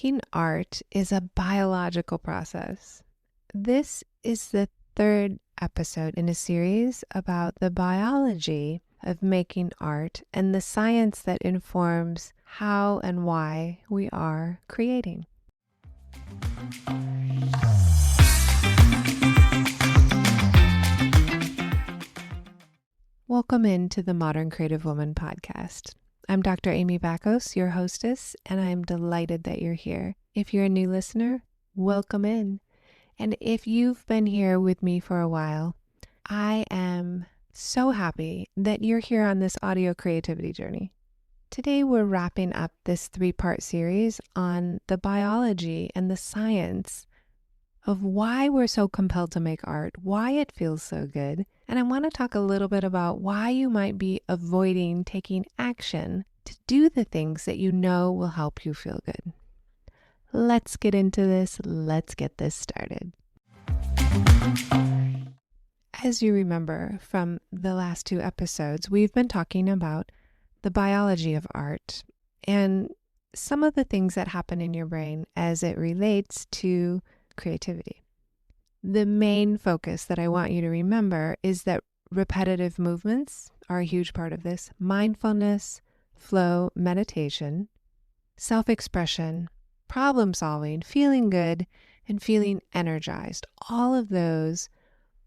Making art is a biological process. This is the third episode in a series about the biology of making art and the science that informs how and why we are creating. Welcome into the Modern Creative Woman podcast. I'm Dr. Amy Backos, your hostess, and I'm delighted that you're here. If you're a new listener, welcome in. And if you've been here with me for a while, I am so happy that you're here on this audio creativity journey. Today, we're wrapping up this 3-part series on the biology and the science of why we're so compelled to make art, why it feels so good, and I want to talk a little bit about why you might be avoiding taking action to do the things that you know will help you feel good. Let's get into this. Let's get this started. As you remember from the last 2 episodes, we've been talking about the biology of art and some of the things that happen in your brain as it relates to creativity. The main focus that I want you to remember is that repetitive movements are a huge part of this. Mindfulness, flow, meditation, self-expression, problem solving, feeling good, and feeling energized. All of those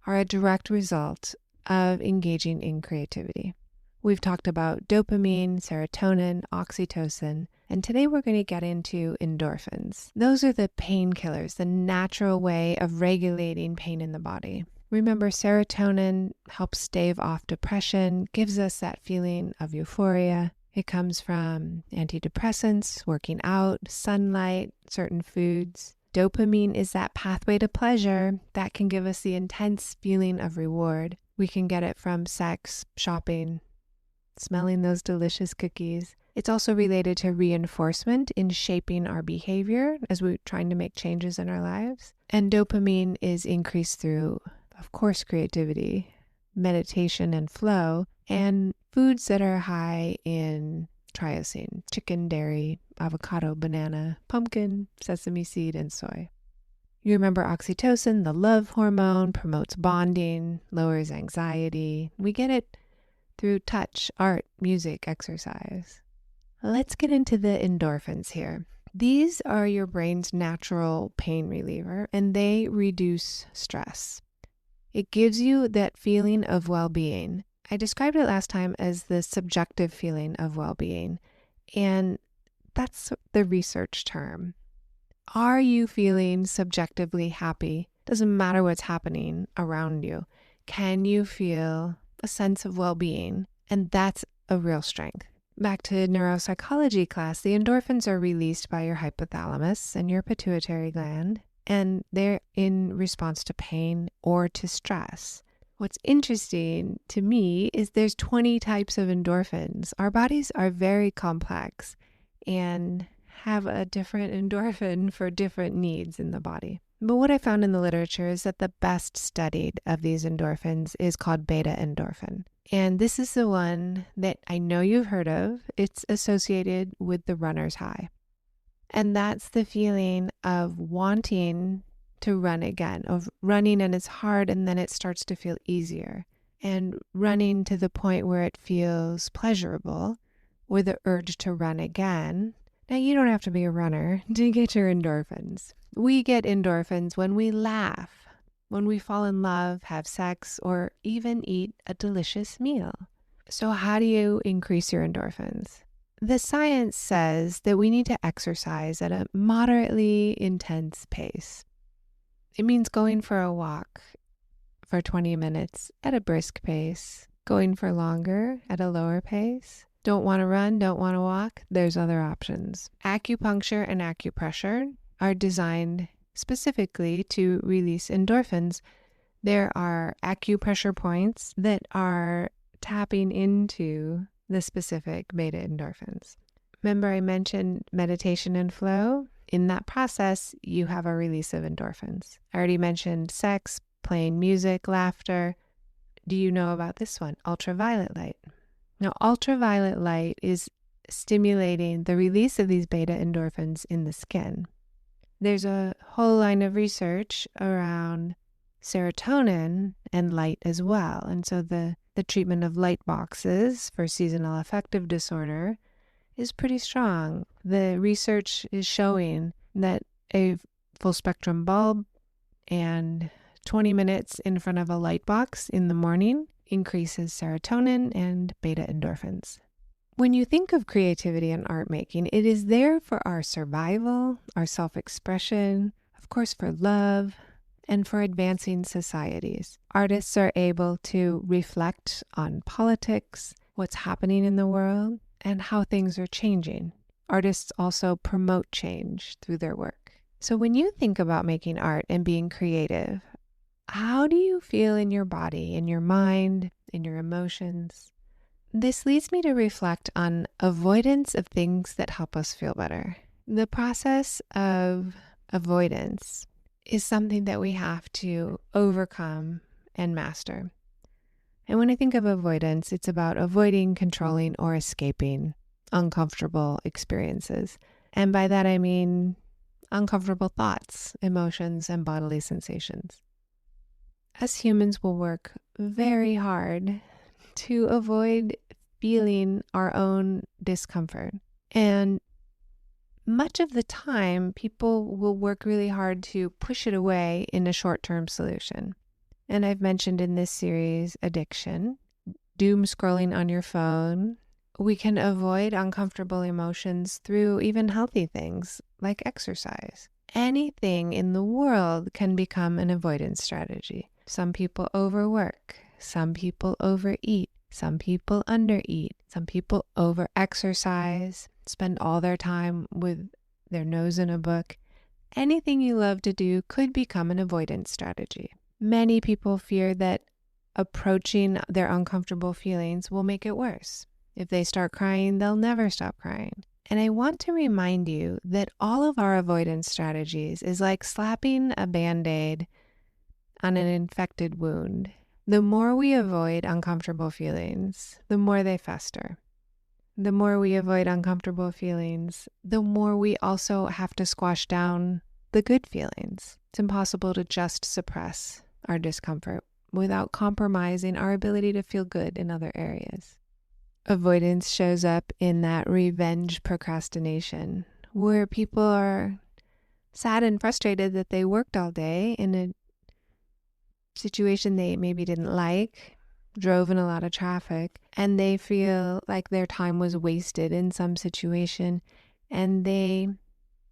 are a direct result of engaging in creativity. We've talked about dopamine, serotonin, oxytocin, and today we're going to get into endorphins. Those are the painkillers, the natural way of regulating pain in the body. Remember, serotonin helps stave off depression, gives us that feeling of euphoria. It comes from antidepressants, working out, sunlight, certain foods. Dopamine is that pathway to pleasure that can give us the intense feeling of reward. We can get it from sex, shopping, smelling those delicious cookies. It's also related to reinforcement in shaping our behavior as we're trying to make changes in our lives. And dopamine is increased through, of course, creativity, meditation and flow, and foods that are high in triosine: chicken, dairy, avocado, banana, pumpkin, sesame seed, and soy. You remember oxytocin, the love hormone, promotes bonding, lowers anxiety. We get it through touch, art, music, exercise. Let's get into the endorphins here. These are your brain's natural pain reliever, and they reduce stress. It gives you that feeling of well-being. I described it last time as the subjective feeling of well-being, and that's the research term. Are you feeling subjectively happy? Doesn't matter what's happening around you. Can you feel a sense of well-being? And that's a real strength. Back to neuropsychology class, the endorphins are released by your hypothalamus and your pituitary gland, and they're in response to pain or to stress. What's interesting to me is there's 20 types of endorphins. Our bodies are very complex and have a different endorphin for different needs in the body. But what I found in the literature is that the best studied of these endorphins is called beta endorphin. And this is the one that I know you've heard of. It's associated with the runner's high. And that's the feeling of wanting to run again, of running and it's hard and then it starts to feel easier. And running to the point where it feels pleasurable, or the urge to run again. Now, you don't have to be a runner to get your endorphins. We get endorphins when we laugh, when we fall in love, have sex, or even eat a delicious meal. So how do you increase your endorphins? The science says that we need to exercise at a moderately intense pace. It means going for a walk for 20 minutes at a brisk pace, going for longer at a lower pace. Don't want to run, don't want to walk, there's other options. Acupuncture and acupressure are designed specifically to release endorphins. There are acupressure points that are tapping into the specific beta endorphins. Remember I mentioned meditation and flow? In that process, you have a release of endorphins. I already mentioned sex, playing music, laughter. Do you know about this one? Ultraviolet light. Now, ultraviolet light is stimulating the release of these beta endorphins in the skin. There's a whole line of research around serotonin and light as well. And so the treatment of light boxes for seasonal affective disorder is pretty strong. The research is showing that a full spectrum bulb and 20 minutes in front of a light box in the morning increases serotonin and beta endorphins. When you think of creativity and art making, it is there for our survival, our self-expression, of course for love, and for advancing societies. Artists are able to reflect on politics, what's happening in the world, and how things are changing. Artists also promote change through their work. So when you think about making art and being creative, how do you feel in your body, in your mind, in your emotions? This leads me to reflect on avoidance of things that help us feel better. The process of avoidance is something that we have to overcome and master. And when I think of avoidance, it's about avoiding, controlling, or escaping uncomfortable experiences. And by that I mean uncomfortable thoughts, emotions, and bodily sensations. Us humans will work very hard to avoid feeling our own discomfort. And much of the time, people will work really hard to push it away in a short-term solution. And I've mentioned in this series addiction, doom scrolling on your phone. We can avoid uncomfortable emotions through even healthy things like exercise. Anything in the world can become an avoidance strategy. Some people overwork, some people overeat, some people undereat, some people over-exercise, spend all their time with their nose in a book. Anything you love to do could become an avoidance strategy. Many people fear that approaching their uncomfortable feelings will make it worse. If they start crying, they'll never stop crying. And I want to remind you that all of our avoidance strategies is like slapping a Band-Aid on an infected wound. The more we avoid uncomfortable feelings, the more they fester. The more we avoid uncomfortable feelings, the more we also have to squash down the good feelings. It's impossible to just suppress our discomfort without compromising our ability to feel good in other areas. Avoidance shows up in that revenge procrastination, where people are sad and frustrated that they worked all day in a situation they maybe didn't like, drove in a lot of traffic, and they feel like their time was wasted in some situation, and they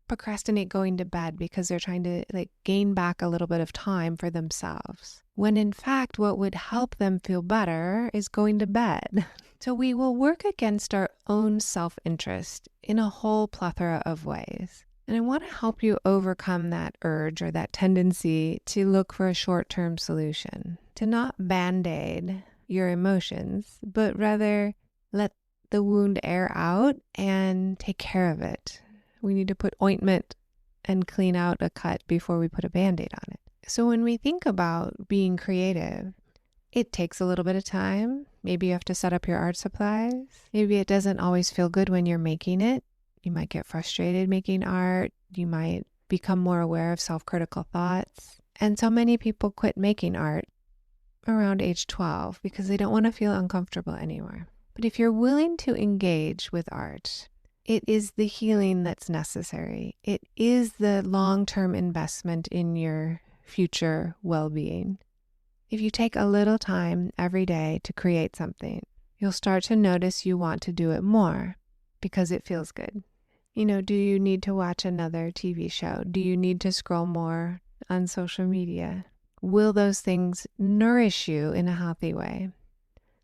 procrastinate going to bed because they're trying to gain back a little bit of time for themselves. When in fact, what would help them feel better is going to bed. So we will work against our own self-interest in a whole plethora of ways. And I want to help you overcome that urge or that tendency to look for a short-term solution, to not Band-Aid your emotions, but rather let the wound air out and take care of it. We need to put ointment and clean out a cut before we put a Band-Aid on it. So when we think about being creative, it takes a little bit of time. Maybe you have to set up your art supplies. Maybe it doesn't always feel good when you're making it. You might get frustrated making art. You might become more aware of self-critical thoughts. And so many people quit making art around age 12 because they don't want to feel uncomfortable anymore. But if you're willing to engage with art, it is the healing that's necessary. It is the long-term investment in your future well-being. If you take a little time every day to create something, you'll start to notice you want to do it more because it feels good. Do you need to watch another TV show? Do you need to scroll more on social media? Will those things nourish you in a healthy way?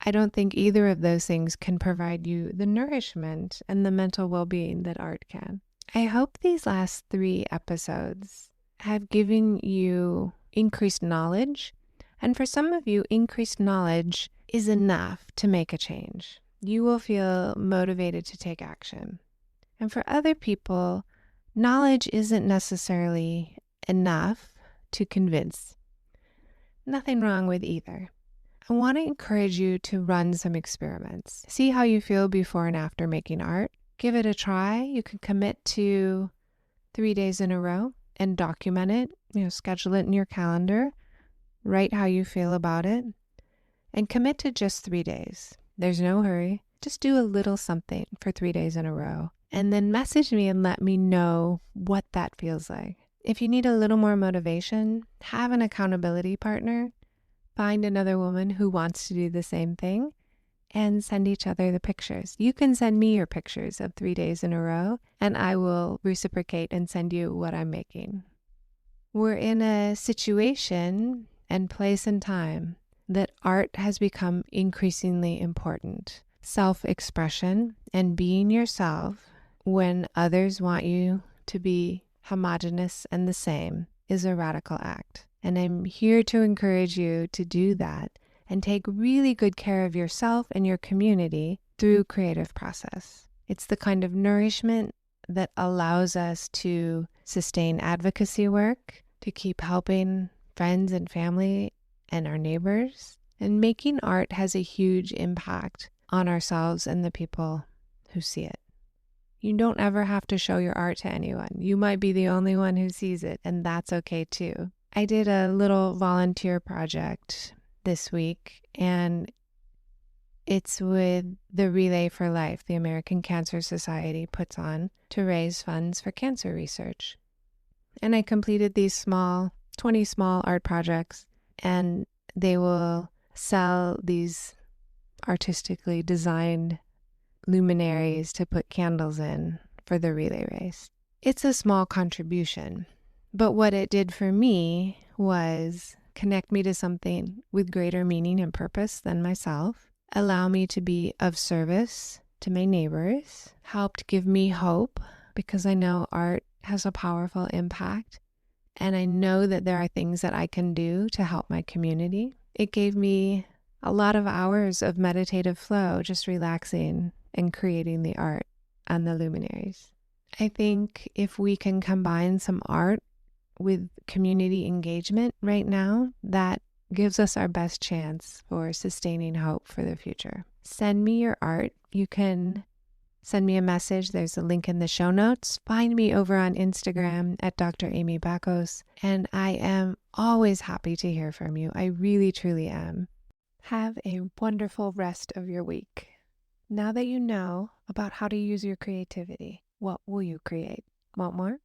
I don't think either of those things can provide you the nourishment and the mental well-being that art can. I hope these last 3 episodes have given you increased knowledge. And for some of you, increased knowledge is enough to make a change. You will feel motivated to take action. And for other people, knowledge isn't necessarily enough to convince. Nothing wrong with either. I want to encourage you to run some experiments. See how you feel before and after making art. Give it a try. You can commit to 3 days in a row and document it, schedule it in your calendar, write how you feel about it, and commit to just 3 days. There's no hurry. Just do a little something for 3 days in a row, and then message me and let me know what that feels like. If you need a little more motivation, have an accountability partner, find another woman who wants to do the same thing, and send each other the pictures. You can send me your pictures of 3 days in a row, and I will reciprocate and send you what I'm making. We're in a situation and place and time that art has become increasingly important. Self-expression and being yourself when others want you to be homogenous and the same is a radical act. And I'm here to encourage you to do that and take really good care of yourself and your community through creative process. It's the kind of nourishment that allows us to sustain advocacy work, to keep helping friends and family and our neighbors. And making art has a huge impact on ourselves and the people who see it. You don't ever have to show your art to anyone. You might be the only one who sees it, and that's okay too. I did a little volunteer project this week, and it's with the Relay for Life, the American Cancer Society puts on to raise funds for cancer research. And I completed these 20 small art projects, and they will sell these artistically designed luminaries to put candles in for the relay race. It's a small contribution, but what it did for me was connect me to something with greater meaning and purpose than myself, allow me to be of service to my neighbors, helped give me hope because I know art has a powerful impact, and I know that there are things that I can do to help my community. It gave me a lot of hours of meditative flow, just relaxing and creating the art on the luminaries. I think if we can combine some art with community engagement right now, that gives us our best chance for sustaining hope for the future. Send me your art. You can send me a message. There's a link in the show notes. Find me over on Instagram at Dr. Amy Bacos, and I am always happy to hear from you. I really, truly am. Have a wonderful rest of your week. Now that you know about how to use your creativity, what will you create? Want more?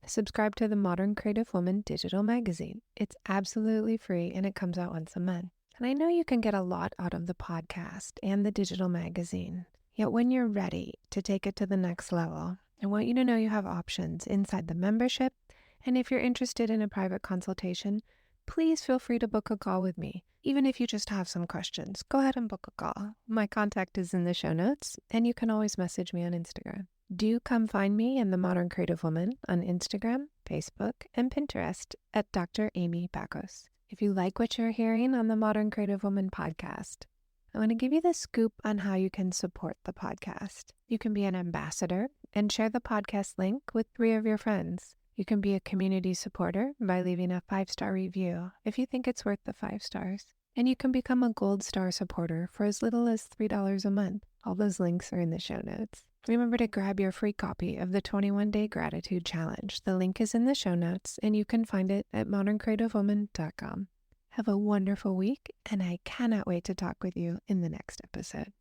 Subscribe to the Modern Creative Woman digital magazine. It's absolutely free and it comes out once a month. And I know you can get a lot out of the podcast and the digital magazine. Yet when you're ready to take it to the next level, I want you to know you have options inside the membership. And if you're interested in a private consultation, please feel free to book a call with me. Even if you just have some questions, go ahead and book a call. My contact is in the show notes, and you can always message me on Instagram. Do come find me and the Modern Creative Woman on Instagram, Facebook, and Pinterest at Dr. Amy Bacos. If you like what you're hearing on the Modern Creative Woman podcast, I want to give you the scoop on how you can support the podcast. You can be an ambassador and share the podcast link with 3 of your friends. You can be a community supporter by leaving a 5-star review if you think it's worth the 5 stars. And you can become a gold star supporter for as little as $3 a month. All those links are in the show notes. Remember to grab your free copy of the 21-Day Gratitude Challenge. The link is in the show notes, and you can find it at moderncreativewoman.com. Have a wonderful week, and I cannot wait to talk with you in the next episode.